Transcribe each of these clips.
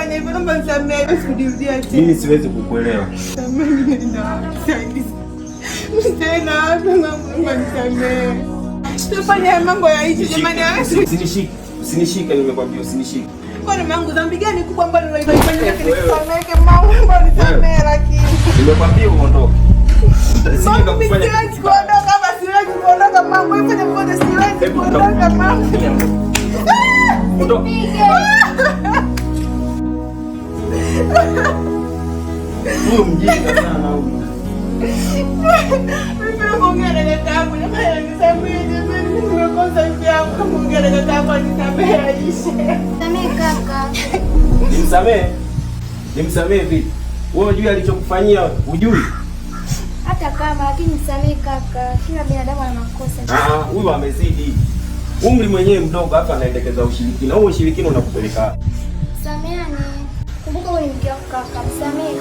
kufanya hivyo, naomba nisamehe, usirudia tena. Mimi siwezi kukuelewa. Tena naomba nisamehe. Tufanye mambo ya hizi jamani. Usinishike. Usinishike, nimekwambia usinishike. Kwani mangu dhambi gani kubwa ambayo unaifanya nisamehe mambo nisamehe lakini. Nimekwambia uondoke. Siwezi kuondoka basi, siwezi kuondoka mambo. Ifanye mbona siwezi kuondoka mambo. Ondoka. Wewe mjinga sana huyu. Mimi naongea na dadangu, jamani nisamehe jamani, nimekosa vyangu. Naongea na dadangu nisamehe Aisha. Samehe kaka. Nimsamehe vipi? Wewe unajua alichokufanyia, hujui? Hata kama lakini nisamehe kaka. Kila binadamu ana makosa. Huyu amezidi. Umri mwenyewe mdogo hapa anaendekeza ushirikina. Huo ushirikina unakupeleka. Sameheani. Kumbuka wewe ni mke wako kaka. Msamehe.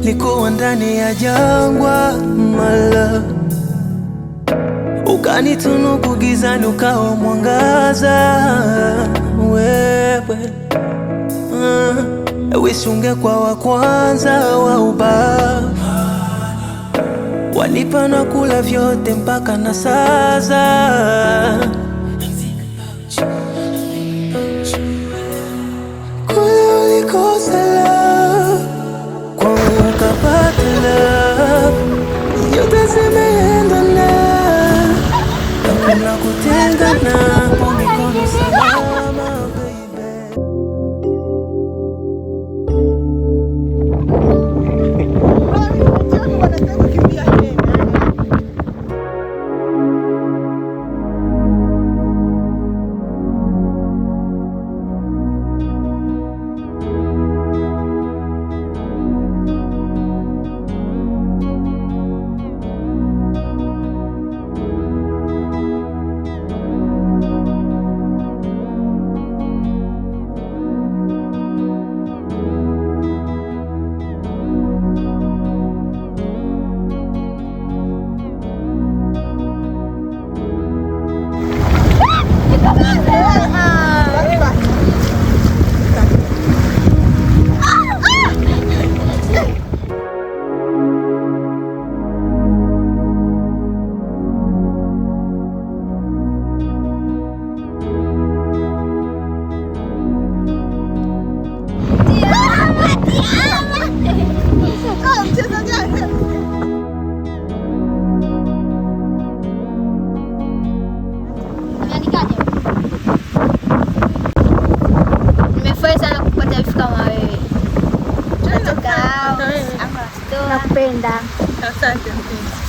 Nilikuwa ndani ya jangwa mala, ukanitunuku gizani ukawa mwangaza. Wewe wish ungekuwa wa kwanza wa ubavu, wanipa na kula vyote mpaka na sasa. Kule ulikosa love, kwa ukapata love, yote zimeendana, hakuna kutengana, kwa mikono salama baby. Nakupenda. Asante mpenzi.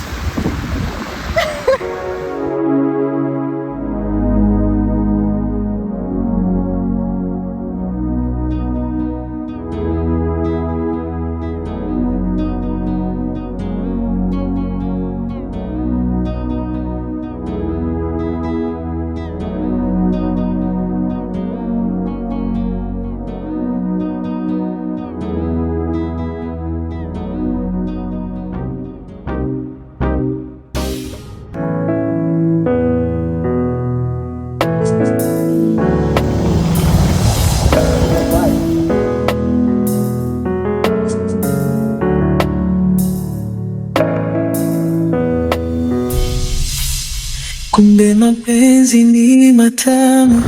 Kumbe mapenzi ni matamu,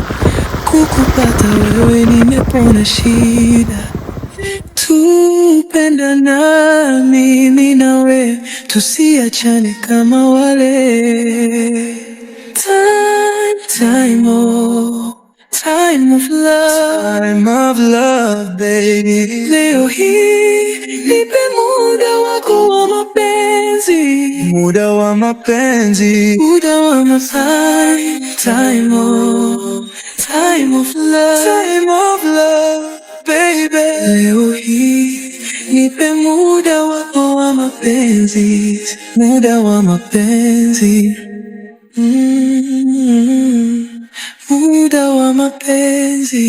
kukupata wewe nimepona shida. Tupendana mimi na wewe, tusiachane kama wale. Time of love baby. Leo hii nipe muda wako wa mapenzi, muda wa mapenzi, muda wa mapenzi. Time of love baby. Leo hii nipe muda wako wa mapenzi, muda wa mapenzi. Muda wa mapenzi.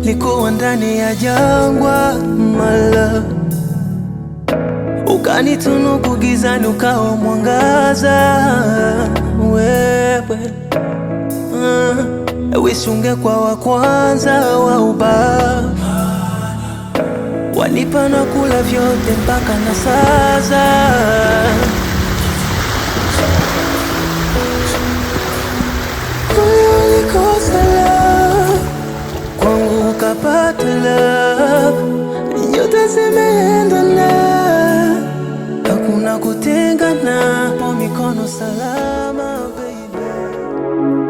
Nilikuwa ndani ya jangwa my love, ukanitunuku gizani ukawa mwangaza wewe. Wish ungekuwa wa kwanza wa ubavu, wanipa na kula vyote mpaka na saza. Ulikosa love kwangu ukapata love, yote zimeendana, hakuna kutengana, po mikono salama baby.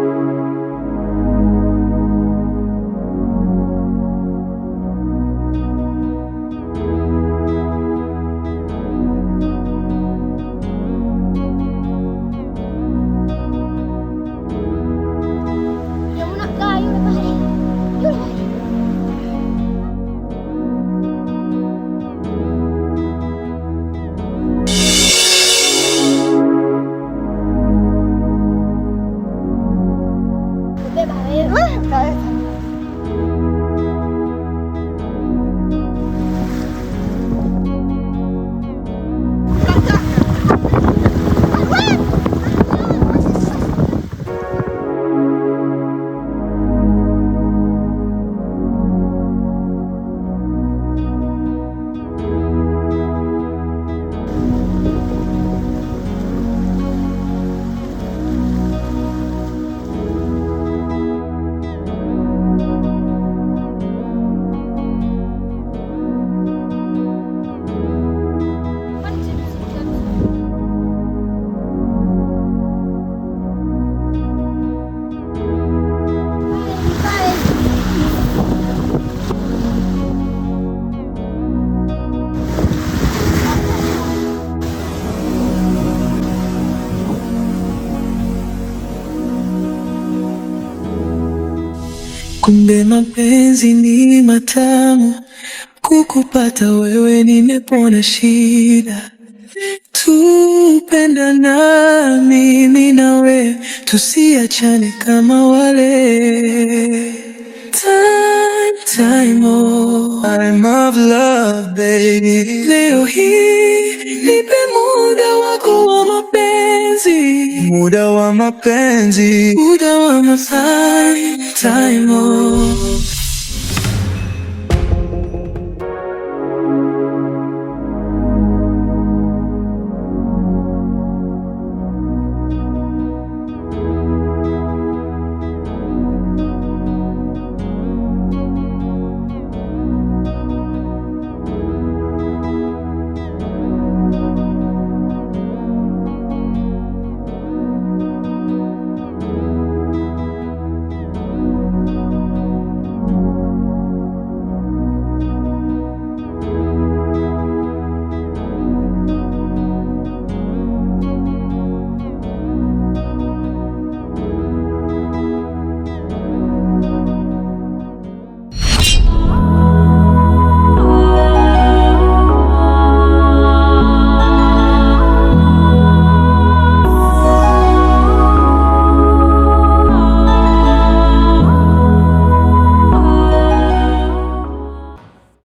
Kumbe mapenzi ni matamu, kukupata wewe nimepona shida. Tupendana mimi na wewe, tusiachane kama wale. Time of love baby. Leo hii nipe muda wako wa mapenzi, muda wa mapenzi, muda wa time